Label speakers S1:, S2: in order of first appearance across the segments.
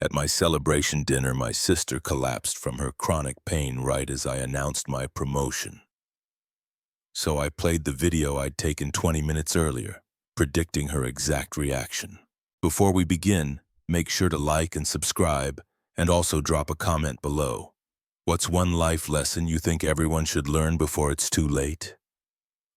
S1: At my celebration dinner, my sister collapsed from her chronic pain right as I announced my promotion. So I played the video I'd taken 20 minutes earlier, predicting her exact reaction. Before we begin, make sure to like and subscribe, and also drop a comment below. What's one life lesson you think everyone should learn before it's too late?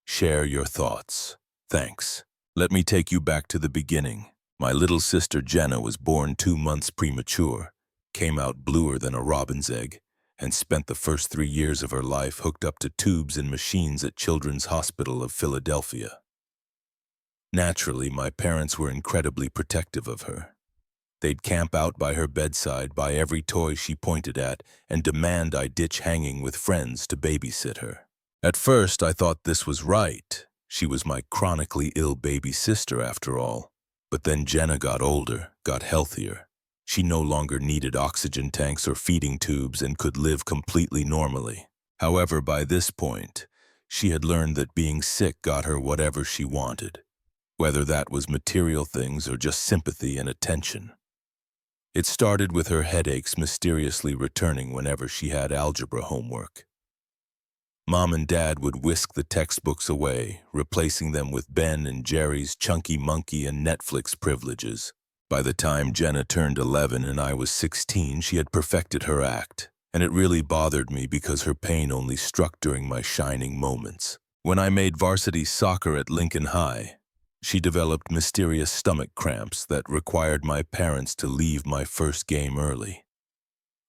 S1: Share your thoughts. Thanks. Let me take you back to the beginning. My little sister Jenna was born 2 months premature, came out bluer than a robin's egg, and spent the first 3 years of her life hooked up to tubes and machines at Children's Hospital of Philadelphia. Naturally, my parents were incredibly protective of her. They'd camp out by her bedside, buy every toy she pointed at, and demand I ditch hanging with friends to babysit her. At first, I thought this was right. She was my chronically ill baby sister, after all. But then Jenna got older, got healthier. She no longer needed oxygen tanks or feeding tubes and could live completely normally. However, by this point, she had learned that being sick got her whatever she wanted, whether that was material things or just sympathy and attention. It started with her headaches mysteriously returning whenever she had algebra homework. Mom and Dad would whisk the textbooks away, replacing them with Ben and Jerry's Chunky Monkey and Netflix privileges. By the time Jenna turned 11 and I was 16, she had perfected her act, and it really bothered me because her pain only struck during my shining moments. When I made varsity soccer at Lincoln High, she developed mysterious stomach cramps that required my parents to leave my first game early.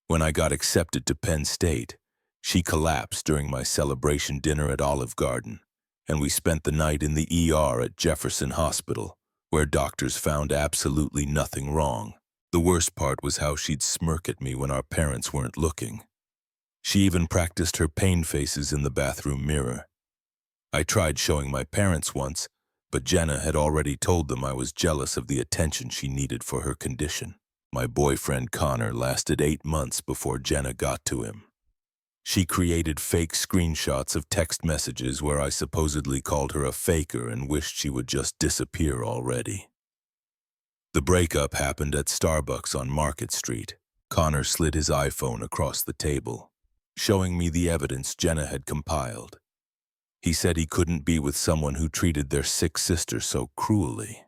S1: When I got accepted to Penn State, she collapsed during my celebration dinner at Olive Garden, and we spent the night in the ER at Jefferson Hospital, where doctors found absolutely nothing wrong. The worst part was how she'd smirk at me when our parents weren't looking. She even practiced her pain faces in the bathroom mirror. I tried showing my parents once, but Jenna had already told them I was jealous of the attention she needed for her condition. My boyfriend Connor lasted 8 months before Jenna got to him. She created fake screenshots of text messages where I supposedly called her a faker and wished she would just disappear already. The breakup happened at Starbucks on Market Street. Connor slid his iPhone across the table, showing me the evidence Jenna had compiled. He said he couldn't be with someone who treated their sick sister so cruelly.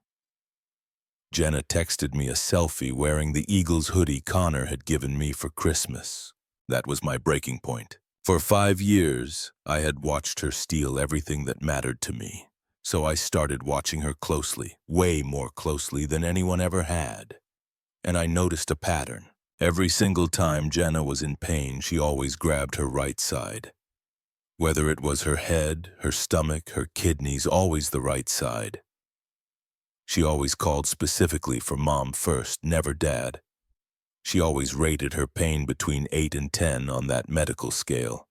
S1: Jenna texted me a selfie wearing the Eagles hoodie Connor had given me for Christmas. That was my breaking point. For 5 years, I had watched her steal everything that mattered to me, so I started watching her closely, way more closely than anyone ever had. And I noticed a pattern. Every single time Jenna was in pain, she always grabbed her right side. Whether it was her head, her stomach, her kidneys, always the right side. She always called specifically for Mom first, never Dad. She always rated her pain between 8 and 10 on that medical scale.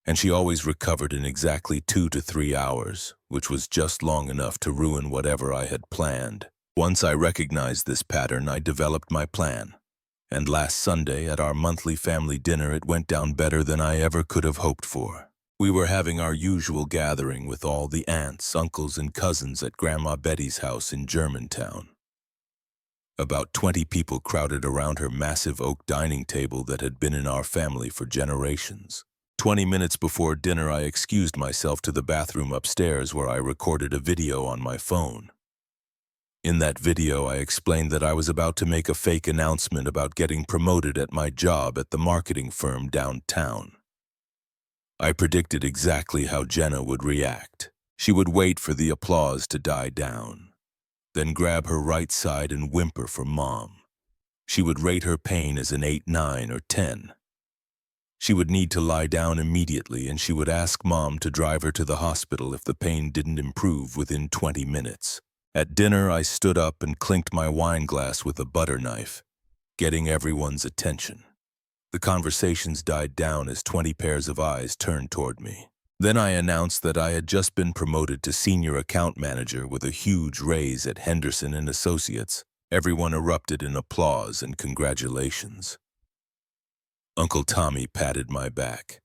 S1: And she always recovered in exactly 2 to 3 hours, which was just long enough to ruin whatever I had planned. Once I recognized this pattern, I developed my plan. And last Sunday, at our monthly family dinner, it went down better than I ever could have hoped for. We were having our usual gathering with all the aunts, uncles, and cousins at Grandma Betty's house in Germantown. About 20 people crowded around her massive oak dining table that had been in our family for generations. 20 minutes before dinner, I excused myself to the bathroom upstairs where I recorded a video on my phone. In that video, I explained that I was about to make a fake announcement about getting promoted at my job at the marketing firm downtown. I predicted exactly how Jenna would react. She would wait for the applause to die down, then grab her right side and whimper for Mom. She would rate her pain as an 8, 9, or 10. She would need to lie down immediately, and she would ask Mom to drive her to the hospital if the pain didn't improve within 20 minutes. At dinner, I stood up and clinked my wine glass with a butter knife, getting everyone's attention. The conversations died down as 20 pairs of eyes turned toward me. Then I announced that I had just been promoted to senior account manager with a huge raise at Henderson & Associates. Everyone erupted in applause and congratulations. Uncle Tommy patted my back.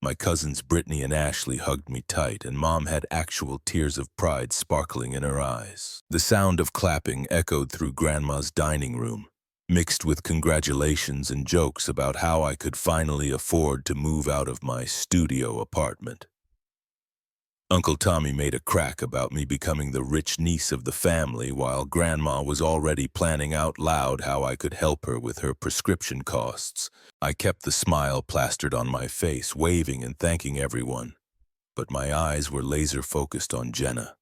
S1: My cousins Brittany and Ashley hugged me tight, and Mom had actual tears of pride sparkling in her eyes. The sound of clapping echoed through Grandma's dining room, mixed with congratulations and jokes about how I could finally afford to move out of my studio apartment. Uncle Tommy made a crack about me becoming the rich niece of the family while Grandma was already planning out loud how I could help her with her prescription costs. I kept the smile plastered on my face, waving and thanking everyone, but my eyes were laser-focused on Jenna.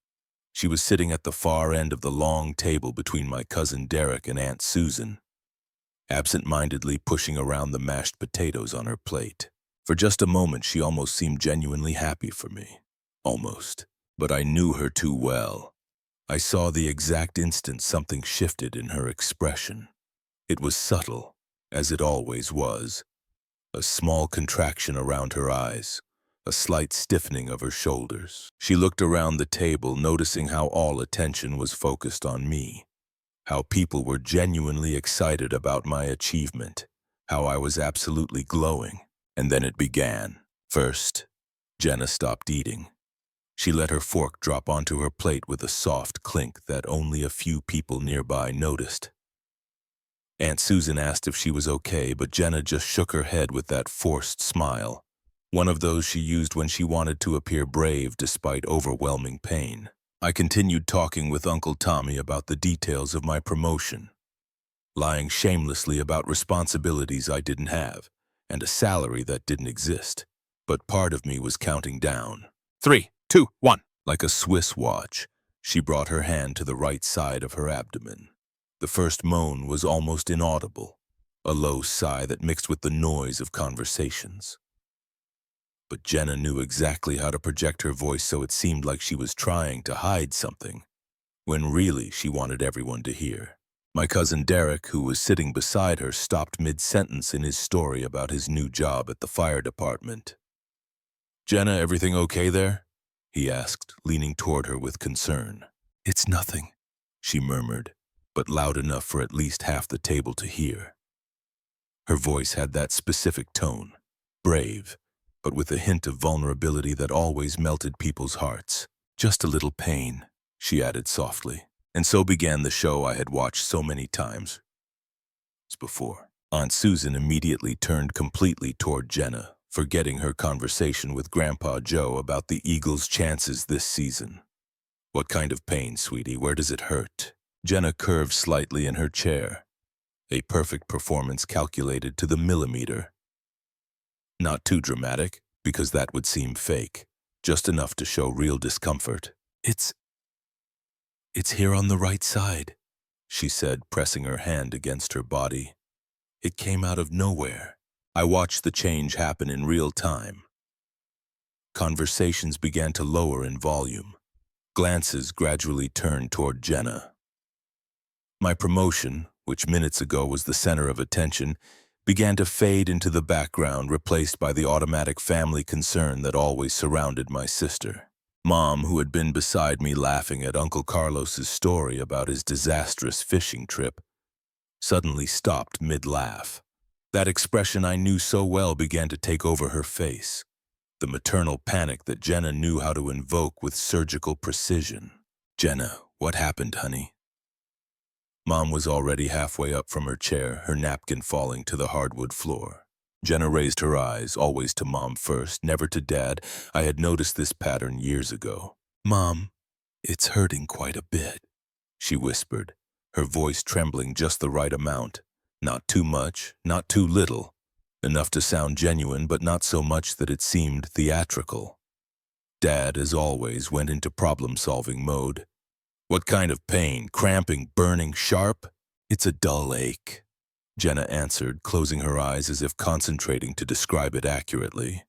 S1: She was sitting at the far end of the long table between my cousin Derek and Aunt Susan, absent-mindedly pushing around the mashed potatoes on her plate. For just a moment, she almost seemed genuinely happy for me. Almost. But I knew her too well. I saw the exact instant something shifted in her expression. It was subtle, as it always was. A small contraction around her eyes, a slight stiffening of her shoulders. She looked around the table, noticing how all attention was focused on me, how people were genuinely excited about my achievement, how I was absolutely glowing. And then it began. First, Jenna stopped eating. She let her fork drop onto her plate with a soft clink that only a few people nearby noticed. Aunt Susan asked if she was okay, but Jenna just shook her head with that forced smile, one of those she used when she wanted to appear brave despite overwhelming pain. I continued talking with Uncle Tommy about the details of my promotion, lying shamelessly about responsibilities I didn't have and a salary that didn't exist. But part of me was counting down. 3, 2, 1. Like a Swiss watch, she brought her hand to the right side of her abdomen. The first moan was almost inaudible, a low sigh that mixed with the noise of conversations. But Jenna knew exactly how to project her voice so it seemed like she was trying to hide something, when really she wanted everyone to hear. My cousin Derek, who was sitting beside her, stopped mid-sentence in his story about his new job at the fire department. "Jenna, everything okay there?" he asked, leaning toward her with concern. "It's nothing," she murmured, but loud enough for at least half the table to hear. Her voice had that specific tone, brave, but with a hint of vulnerability that always melted people's hearts. "Just a little pain," she added softly. And so began the show I had watched so many times before. Aunt Susan immediately turned completely toward Jenna, forgetting her conversation with Grandpa Joe about the Eagles' chances this season. "What kind of pain, sweetie? Where does it hurt?" Jenna curved slightly in her chair, a perfect performance calculated to the millimeter. Not too dramatic, because that would seem fake, just enough to show real discomfort. It's here on the right side," she said, pressing her hand against her body. It came out of nowhere. I watched the change happen in real time. Conversations began to lower in volume. Glances gradually turned toward Jenna. My promotion, which minutes ago was the center of attention, began to fade into the background, replaced by the automatic family concern that always surrounded my sister. Mom, who had been beside me laughing at Uncle Carlos's story about his disastrous fishing trip, suddenly stopped mid-laugh. That expression I knew so well began to take over her face, the maternal panic that Jenna knew how to invoke with surgical precision. "Jenna, what happened, honey?" Mom was already halfway up from her chair, her napkin falling to the hardwood floor. Jenna raised her eyes, always to Mom first, never to Dad. I had noticed this pattern years ago. "Mom, it's hurting quite a bit," she whispered, her voice trembling just the right amount. Not too much, not too little. Enough to sound genuine, but not so much that it seemed theatrical. Dad, as always, went into problem-solving mode. "What kind of pain? Cramping, burning, sharp?" "It's a dull ache," Jenna answered, closing her eyes as if concentrating to describe it accurately.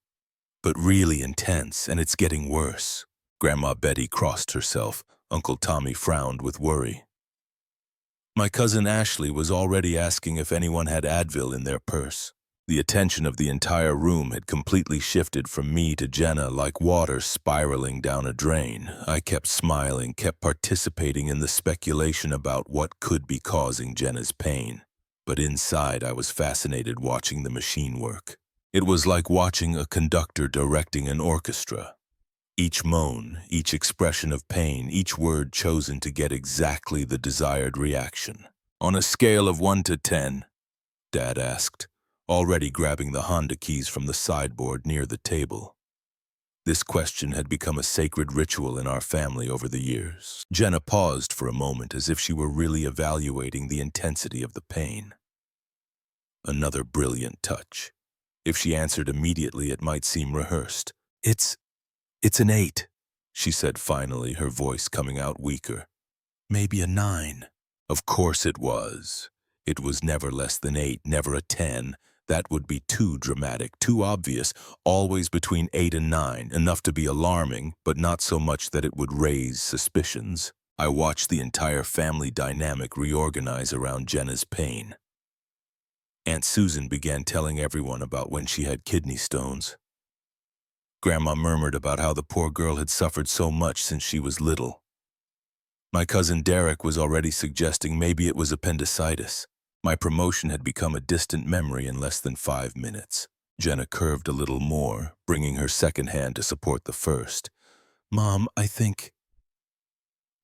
S1: "But really intense, and it's getting worse." Grandma Betty crossed herself. Uncle Tommy frowned with worry. My cousin Ashley was already asking if anyone had Advil in their purse. The attention of the entire room had completely shifted from me to Jenna, like water spiraling down a drain. I kept smiling, kept participating in the speculation about what could be causing Jenna's pain. But inside, I was fascinated watching the machine work. It was like watching a conductor directing an orchestra. Each moan, each expression of pain, each word chosen to get exactly the desired reaction. On a scale of 1 to 10, Dad asked, already grabbing the Honda keys from the sideboard near the table. This question had become a sacred ritual in our family over the years. Jenna paused for a moment as if she were really evaluating the intensity of the pain. Another brilliant touch. If she answered immediately, it might seem rehearsed. It's an 8, she said finally, her voice coming out weaker. Maybe a 9. Of course it was. It was never less than 8, never a 10. That would be too dramatic, too obvious, always between 8 and 9, enough to be alarming, but not so much that it would raise suspicions. I watched the entire family dynamic reorganize around Jenna's pain. Aunt Susan began telling everyone about when she had kidney stones. Grandma murmured about how the poor girl had suffered so much since she was little. My cousin Derek was already suggesting maybe it was appendicitis. My promotion had become a distant memory in less than 5 minutes. Jenna curved a little more, bringing her second hand to support the first. "Mom, I think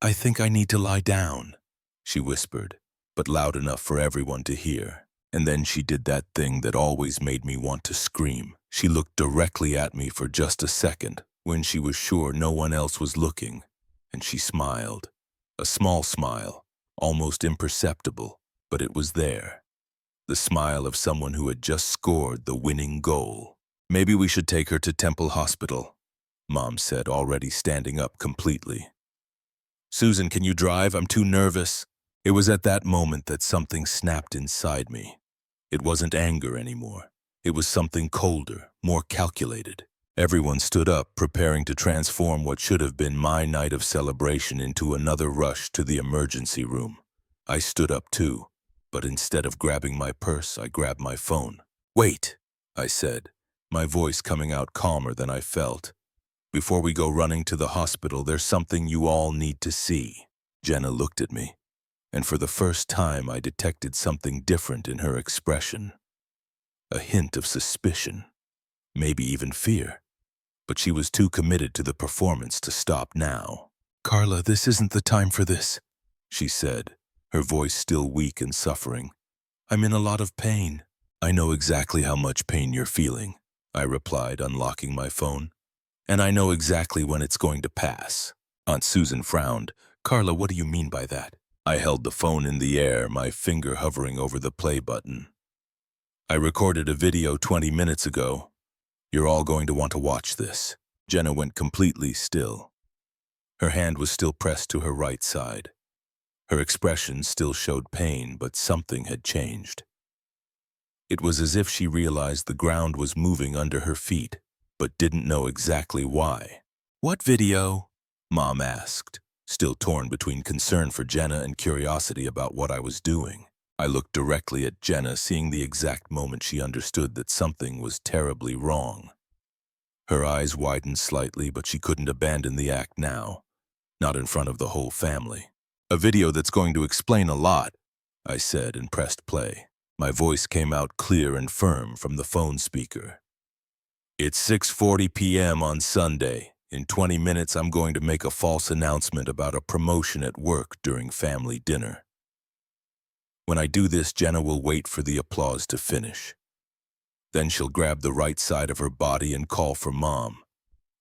S1: I need to lie down," she whispered, but loud enough for everyone to hear. And then she did that thing that always made me want to scream. She looked directly at me for just a second, when she was sure no one else was looking, and she smiled. A small smile, almost imperceptible, but it was there. The smile of someone who had just scored the winning goal. "Maybe we should take her to Temple Hospital," Mom said, already standing up completely. "Susan, can you drive? I'm too nervous." It was at that moment that something snapped inside me. It wasn't anger anymore. It was something colder, more calculated. Everyone stood up, preparing to transform what should have been my night of celebration into another rush to the emergency room. I stood up too, but instead of grabbing my purse, I grabbed my phone. "Wait," I said, my voice coming out calmer than I felt. "Before we go running to the hospital, there's something you all need to see." Jenna looked at me, and for the first time I detected something different in her expression. A hint of suspicion, maybe even fear. But she was too committed to the performance to stop now. "Carla, this isn't the time for this," she said, her voice still weak and suffering. "I'm in a lot of pain." "I know exactly how much pain you're feeling," I replied, unlocking my phone. "And I know exactly when it's going to pass." Aunt Susan frowned. "Carla, what do you mean by that?" I held the phone in the air, my finger hovering over the play button. "I recorded a video 20 minutes ago. You're all going to want to watch this." Jenna went completely still. Her hand was still pressed to her right side. Her expression still showed pain, but something had changed. It was as if she realized the ground was moving under her feet, but didn't know exactly why. "What video?" Mom asked, still torn between concern for Jenna and curiosity about what I was doing. I looked directly at Jenna, seeing the exact moment she understood that something was terribly wrong. Her eyes widened slightly, but she couldn't abandon the act now, not in front of the whole family. "A video that's going to explain a lot," I said and pressed play. My voice came out clear and firm from the phone speaker. "It's 6:40 p.m. on Sunday. In 20 minutes, I'm going to make a false announcement about a promotion at work during family dinner. When I do this, Jenna will wait for the applause to finish. Then she'll grab the right side of her body and call for Mom.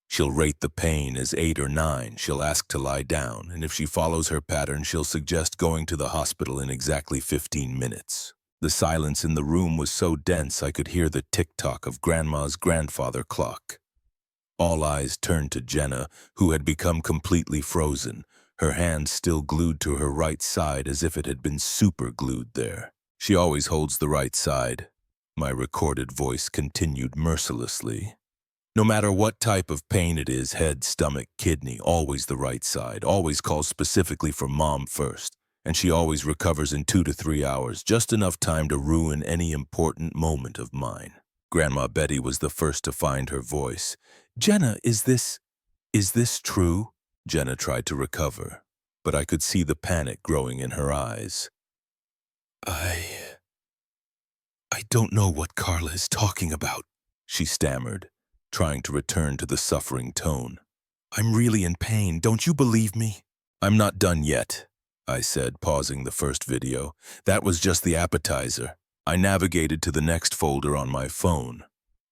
S1: She'll rate the pain as 8 or 9. She'll ask to lie down, and if she follows her pattern, she'll suggest going to the hospital in exactly 15 minutes. The silence in the room was so dense I could hear the tick-tock of Grandma's grandfather clock. All eyes turned to Jenna, who had become completely frozen, her hand still glued to her right side as if it had been super-glued there. "She always holds the right side," my recorded voice continued mercilessly. "No matter what type of pain it is, head, stomach, kidney, always the right side, always calls specifically for Mom first, and she always recovers in 2 to 3 hours, just enough time to ruin any important moment of mine." Grandma Betty was the first to find her voice. "Jenna, is this true?" Jenna tried to recover, but I could see the panic growing in her eyes. I don't know what Carla is talking about," she stammered, trying to return to the suffering tone. "I'm really in pain. Don't you believe me?" "I'm not done yet," I said, pausing the first video. That was just the appetizer. I navigated to the next folder on my phone,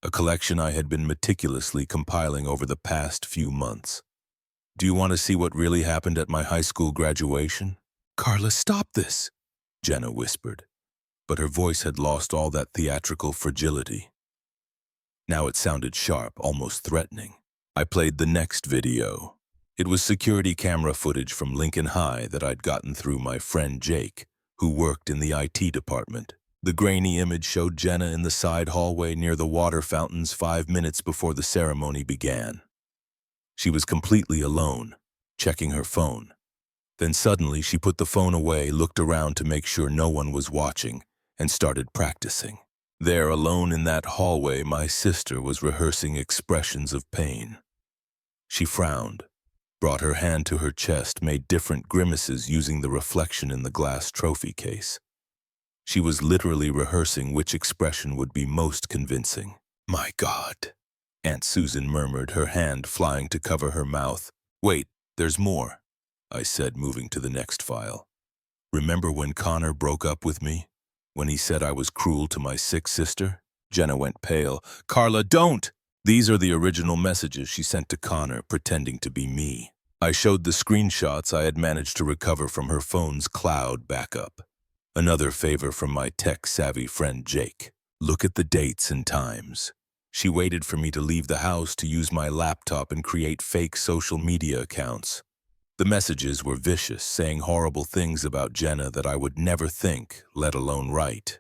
S1: a collection I had been meticulously compiling over the past few months. Do you want to see what really happened at my high school graduation? Carla, stop this, Jenna whispered, but her voice had lost all that theatrical fragility. Now it sounded sharp, almost threatening. I played the next video. It was security camera footage from Lincoln High that I'd gotten through my friend Jake, who worked in the IT department. The grainy image showed Jenna in the side hallway near the water fountains 5 minutes before the ceremony began. She was completely alone, checking her phone. Then suddenly she put the phone away, looked around to make sure no one was watching, and started practicing. There, alone in that hallway, my sister was rehearsing expressions of pain. She frowned, brought her hand to her chest, made different grimaces using the reflection in the glass trophy case. She was literally rehearsing which expression would be most convincing. My God, Aunt Susan murmured, her hand flying to cover her mouth. Wait, there's more, I said, moving to the next file. Remember when Connor broke up with me? When he said I was cruel to my sick sister? Jenna went pale. Carla, don't! These are the original messages she sent to Connor, pretending to be me. I showed the screenshots I had managed to recover from her phone's cloud backup. Another favor from my tech-savvy friend Jake. Look at the dates and times. She waited for me to leave the house to use my laptop and create fake social media accounts. The messages were vicious, saying horrible things about Jenna that I would never think, let alone write.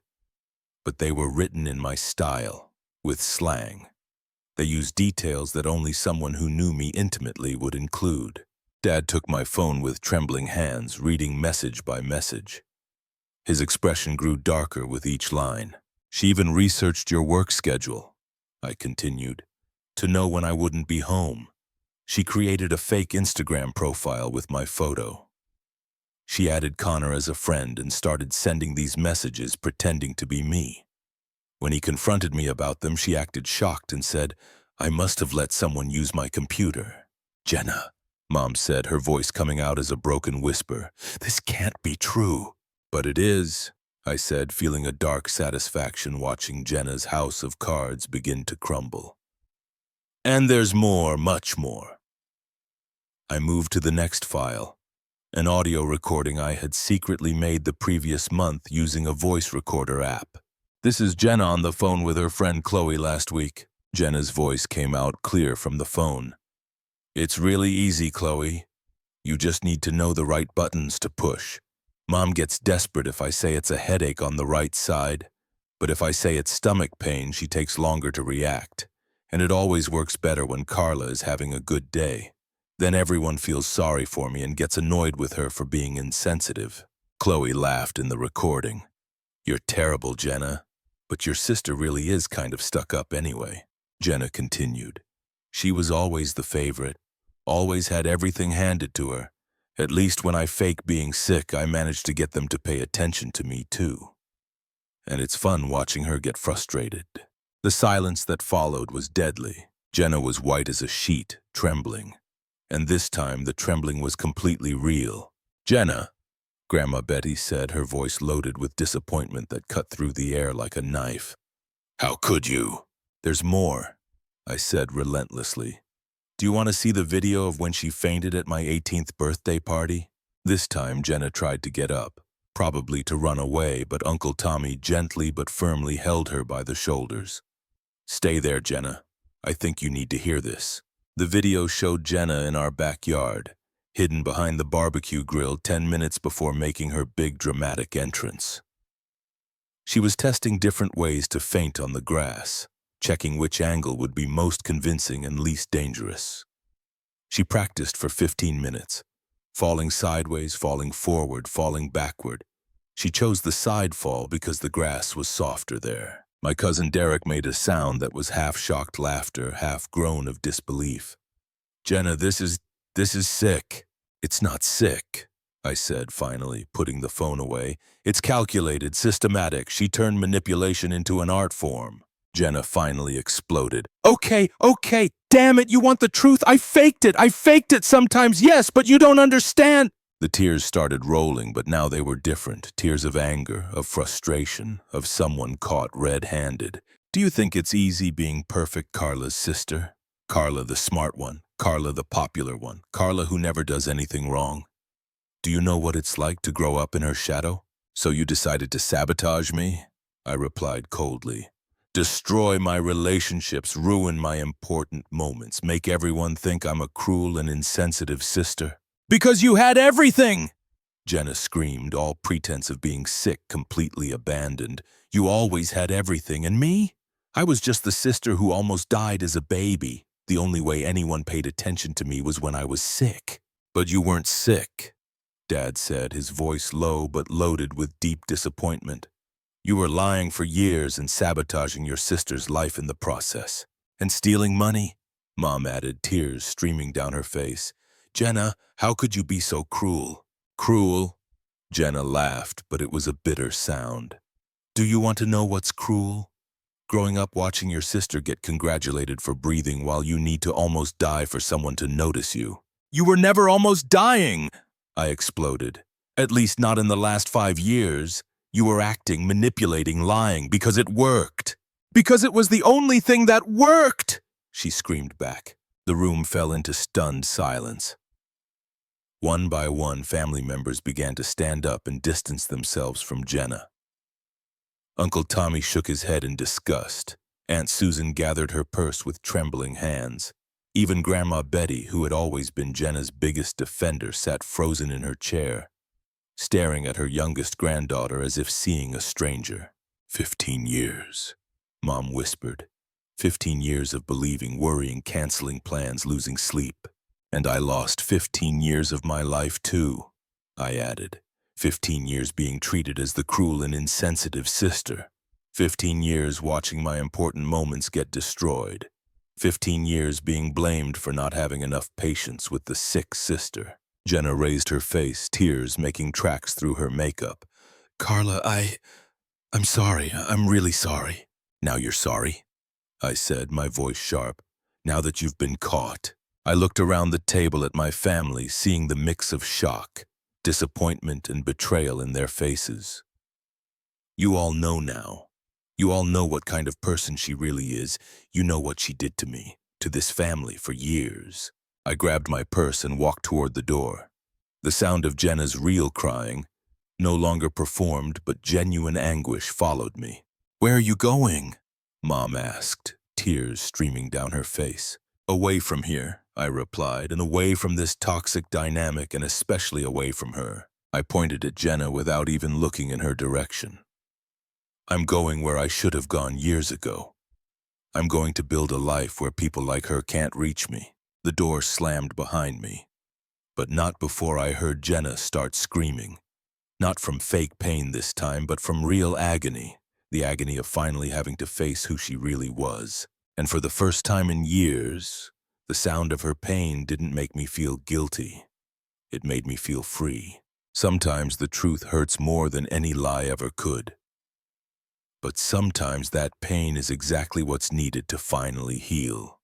S1: But they were written in my style, with slang. They used details that only someone who knew me intimately would include. Dad took my phone with trembling hands, reading message by message. His expression grew darker with each line. She even researched your work schedule, I continued, to know when I wouldn't be home. She created a fake Instagram profile with my photo. She added Connor as a friend and started sending these messages pretending to be me. When he confronted me about them, she acted shocked and said, I must have let someone use my computer. Jenna, Mom said, her voice coming out as a broken whisper. This can't be true. But it is, I said, feeling a dark satisfaction watching Jenna's house of cards begin to crumble. And there's more, much more. I moved to the next file, an audio recording I had secretly made the previous month using a voice recorder app. This is Jenna on the phone with her friend Qley last week. Jenna's voice came out clear from the phone. It's really easy, Qley. You just need to know the right buttons to push. Mom gets desperate if I say it's a headache on the right side, but if I say it's stomach pain, she takes longer to react. And it always works better when Carla is having a good day. Then everyone feels sorry for me and gets annoyed with her for being insensitive. Qley laughed in the recording. You're terrible, Jenna, but your sister really is kind of stuck up anyway. Jenna continued. She was always the favorite, always had everything handed to her. At least when I fake being sick, I managed to get them to pay attention to me too. And it's fun watching her get frustrated. The silence that followed was deadly. Jenna was white as a sheet, trembling. And this time the trembling was completely real. Jenna, Grandma Betty said, her voice loaded with disappointment that cut through the air like a knife. How could you? There's more, I said relentlessly. Do you want to see the video of when she fainted at my 18th birthday party? This time Jenna tried to get up, probably to run away, but Uncle Tommy gently but firmly held her by the shoulders. Stay there, Jenna. I think you need to hear this. The video showed Jenna in our backyard, hidden behind the barbecue grill 10 minutes before making her big dramatic entrance. She was testing different ways to faint on the grass, checking which angle would be most convincing and least dangerous. She practiced for 15 minutes, falling sideways, falling forward, falling backward. She chose the side fall because the grass was softer there. My cousin Derek made a sound that was half shocked laughter, half groan of disbelief. Jenna, this is sick. It's not sick, I said finally, putting the phone away. It's calculated, systematic. She turned manipulation into an art form. Jenna finally exploded. Okay, damn it, you want the truth? I faked it sometimes, yes, but you don't understand. The tears started rolling, but now they were different. Tears of anger, of frustration, of someone caught red-handed. Do you think it's easy being perfect Carla's sister? Carla the smart one, Carla the popular one, Carla who never does anything wrong. Do you know what it's like to grow up in her shadow? So you decided to sabotage me? I replied coldly. Destroy my relationships, ruin my important moments, make everyone think I'm a cruel and insensitive sister. Because you had everything! Jenna screamed, all pretense of being sick completely abandoned. You always had everything, and me? I was just the sister who almost died as a baby. The only way anyone paid attention to me was when I was sick. But you weren't sick, Dad said, his voice low but loaded with deep disappointment. You were lying for years and sabotaging your sister's life in the process. And stealing money, Mom added, tears streaming down her face. Jenna, how could you be so cruel? Cruel? Jenna laughed, but it was a bitter sound. Do you want to know what's cruel? Growing up watching your sister get congratulated for breathing while you need to almost die for someone to notice you. You were never almost dying, I exploded. At least not in the last 5 years. You were acting, manipulating, lying because it worked. Because it was the only thing that worked, she screamed back. The room fell into stunned silence. One by one, family members began to stand up and distance themselves from Jenna. Uncle Tommy shook his head in disgust. Aunt Susan gathered her purse with trembling hands. Even Grandma Betty, who had always been Jenna's biggest defender, sat frozen in her chair, staring at her youngest granddaughter as if seeing a stranger. 15 years, Mom whispered. 15 years of believing, worrying, canceling plans, losing sleep. And I lost 15 years of my life too, I added. 15 years being treated as the cruel and insensitive sister. 15 years watching my important moments get destroyed. 15 years being blamed for not having enough patience with the sick sister. Jenna raised her face, tears making tracks through her makeup. Carla, I'm sorry. I'm really sorry. Now you're sorry? I said, my voice sharp. Now that you've been caught. I looked around the table at my family, seeing the mix of shock, disappointment, and betrayal in their faces. You all know now. You all know what kind of person she really is. You know what she did to me, to this family for years. I grabbed my purse and walked toward the door. The sound of Jenna's real crying, no longer performed but genuine anguish, followed me. Where are you going? Mom asked, tears streaming down her face. Away from here, I replied, and away from this toxic dynamic, and especially away from her. I pointed at Jenna without even looking in her direction. I'm going where I should have gone years ago. I'm going to build a life where people like her can't reach me. The door slammed behind me, but not before I heard Jenna start screaming. Not from fake pain this time, but from real agony. The agony of finally having to face who she really was. And for the first time in years, the sound of her pain didn't make me feel guilty. It made me feel free. Sometimes the truth hurts more than any lie ever could. But sometimes that pain is exactly what's needed to finally heal.